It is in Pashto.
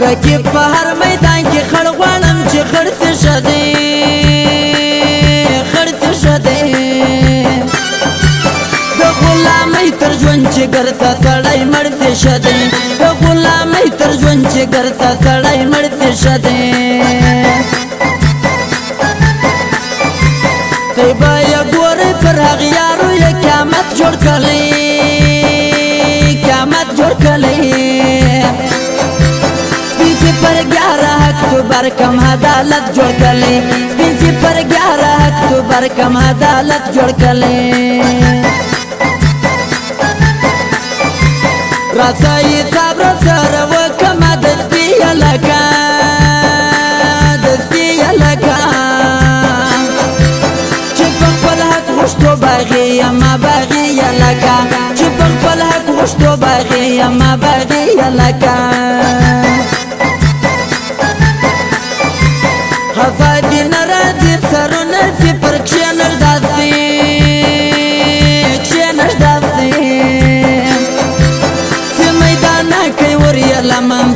رقیب په هر میدان کې خړ غواړم چې خړ څه شدی خړ څه شدی د غلامۍ تر ژوند چې ګرځه سړی مړ څه شدی د غلامۍ تر ژوند چې ګرځه سړی مړ څه شدی تی به یې ګورې پر هغ یارو یې قیامت جوړ کړی قیامت جوړ کړی پر 11 اکتوبر کم عدالت جوړ کړي پنځه پر 11 اکتوبر کم عدالت جوړ کړي راځي صبر سره وکما د دې لکه چې په خپل حق غوښتو باغي ما باغي لکه چې په خپل حق غوښتو باغي ما باغي لکه خفادی نرازی سرونه سی پر کشنش داستی سی میدانه که وریه لمن